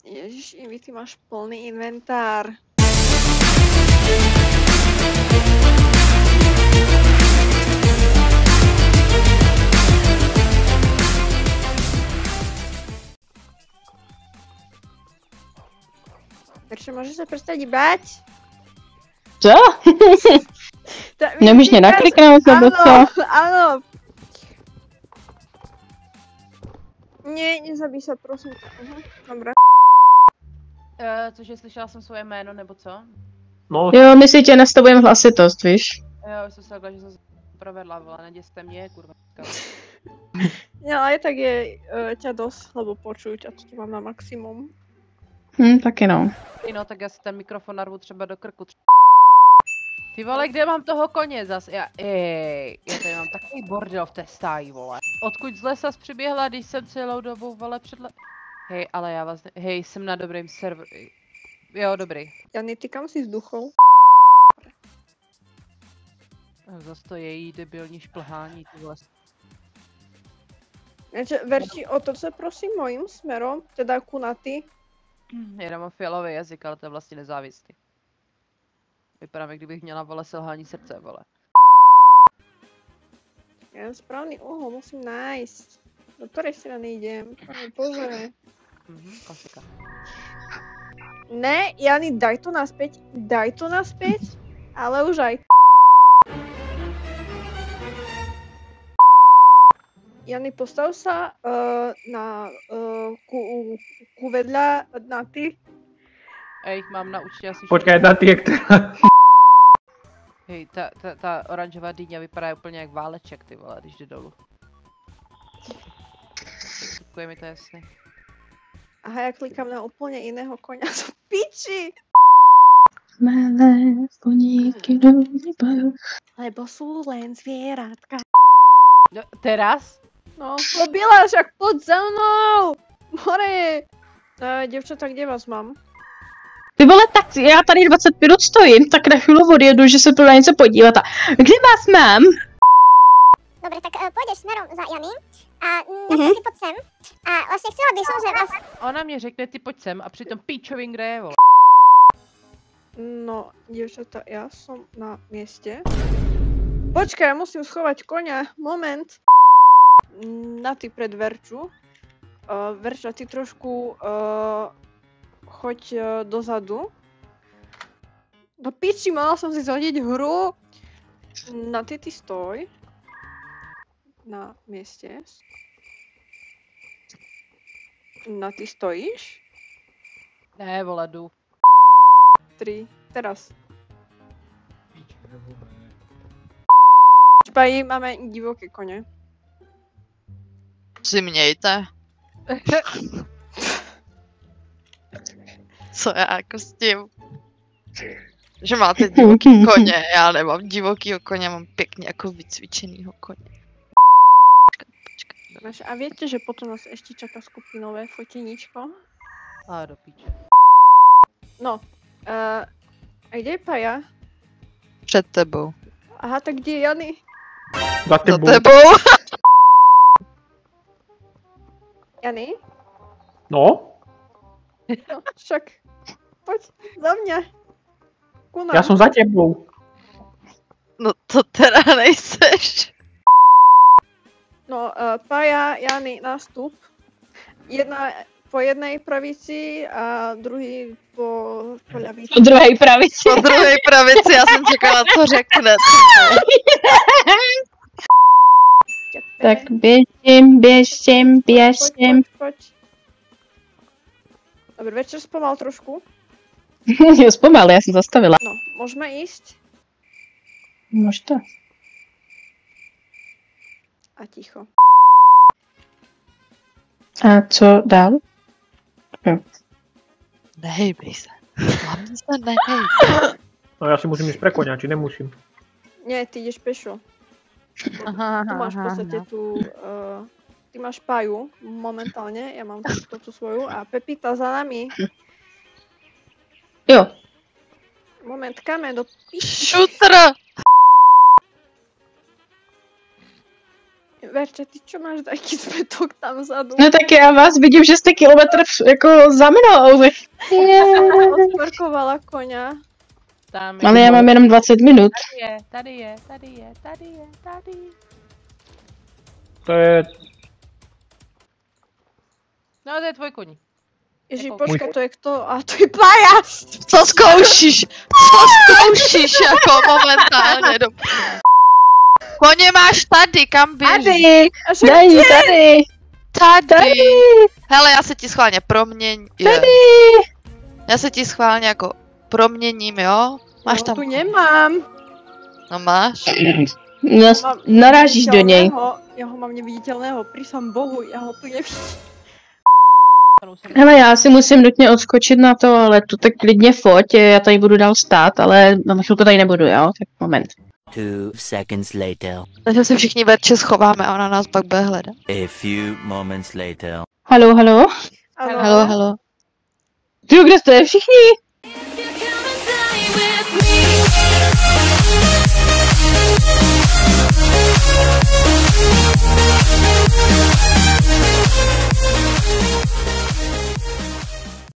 Ježiš, Ivy, ty máš plný inventár. Prečo môžeš sa prestať bať? Co? Nemůžeš mě nakliknout nebo co? Áno. Nie, nezabij sa, prosím ťa. Dobre. Cože, slyšela jsem svoje jméno, nebo co? No, Jo, my si tě nastavujeme hlasitost, víš? Jo, jsem se takhle, že jsem se provedla, vole, neděste mě, kurva. Nie, ale aj tak je ťa dosť, lebo počujú ťa, to mám na maximum. Taky no. No, tak já si ten mikrofon narvu třeba do krku. Ty vole, kde mám toho koně zas? Já tady mám takový bordel v té stáji, vole. Odkud z lesa přiběhla, když jsem celou dobu, vole, Hej, ale já vlastně, hej, jsem na dobrým serveru. Jo, dobrý. Jany, ty kam si vzduchol? Zas to její debilní šplhání, ty vole. Verči, otoč se prosím mojím smerom, teda kunaty. Já mám fialový jazyk, ale to je vlastně nezávislý. Vypadám, jak kdybych měla, vole, selhání srdce, vole. Ja správny uhol musím nájsť. Do ktorej strany idem? Pane Bože. Klasika. Ne, Jany, daj to naspäť, ale už aj. Jany, postav sa ku vedľa na ty. A jich mám na účtě asi počkaj, na ty, která... Hej, ta oranžová dýňa vypadá úplně jak váleček, ty vole, když jde dolů. Děkuji mi to jasný. Aha, ja klikám na úplne iného koňa, to piči! Malé koníky do neba. Lebo sú len zvieratka. No, teraz? No, pobila, však poď za mnou! More! Devčata, kde vás mám? Ty vole, tak já tady 20 minut stojím, tak na chvíli odjedu, že se tu na něco podívat a kde vás mám? Dobre, tak pôjdeš smerom za Jany a ty poď sem. A vlastne chcela by som, že vás... Ona mě řekne, ty pojď sem a přitom píčovin, kde je, vole. No, devčata, ja som na mieste. Počkaj, ja musím schovať koňa, moment. Na ty pred Verču. Verča, ty trošku choď dozadu. Do piči, mala som si zhodiť hru. Na ty stoj. Na mieste. Na ty stojíš? Ne, vole, jdu. 3, teraz. Špají, máme divoké koně. Si mějte. Co já jako s tím? Že máte divoký koně, já nemám divokýho koně, mám pěkně jako vycvičenýho koně. A viete, že potom nás ešte čaká skupinové foteníčko? A do píče. No, a kde je Paja? Před tebou. Aha, tak kde je Jany? Za Za tebou. tebou. Jany? No, No, však. Poď, za mňa. Kuna. já jsem za tebou. No to teda nejseš. No, Paja, Jany, nástup. Jedna po jednej pravici a druhý po ľavici. Po druhé pravici. Po druhé pravici, já jsem čekala, co řekne. Tak běžím. Poď. Dobre, večer spomal trošku. Jo, zpomal, já jsem zastavila. No, môžeme ísť? Možná. A ticho. A co dál? Jo. Nehejbej se. Hlavně se nehej. No, já si musím jít pre koňa, či nemusím. Nie, ty ideš pešo. Aha, Tu máš v podstate tu... ty máš Paju momentálne, ja mám tú svoju a Pepita za nami. Jo. Moment, kamen do piči. Šutra! Verče, ty čo máš taký zmetok tam vzadu? No tak já vás vidím, že jste kilometr jako za mnou. Odparkovala koňa. Tam Ale já mám jenom 20 minut. Tady je. To je... No, to je tvoj koň. Ježi, Jako- počkej, to je kto? A to je pajac! Co zkoušíš? Jako momentálně do... Koně máš tady, kam běžíš? Tady, A však daj, kde? tady, Tady. Hele, já se ti schválně tady. Já se ti schválně jako proměním, jo? Máš No, tam... tu nemám. No máš. No, Mám narážíš do něj. Já ho mám neviditelného, prísam bohu, já ho tu nevidím. Hele, já si musím nutně odskočit na to, ale tu tak klidně foť, já tady budu dál stát, ale na chvilku tady nebudu, jo? Tak moment. 2 seconds later. Takže se všichni Verče schováme a ona nás pak bude hledat. A few moments later. Halo, halo? Ano. Halo. Ty, kde jste všichni? If you come and die with me.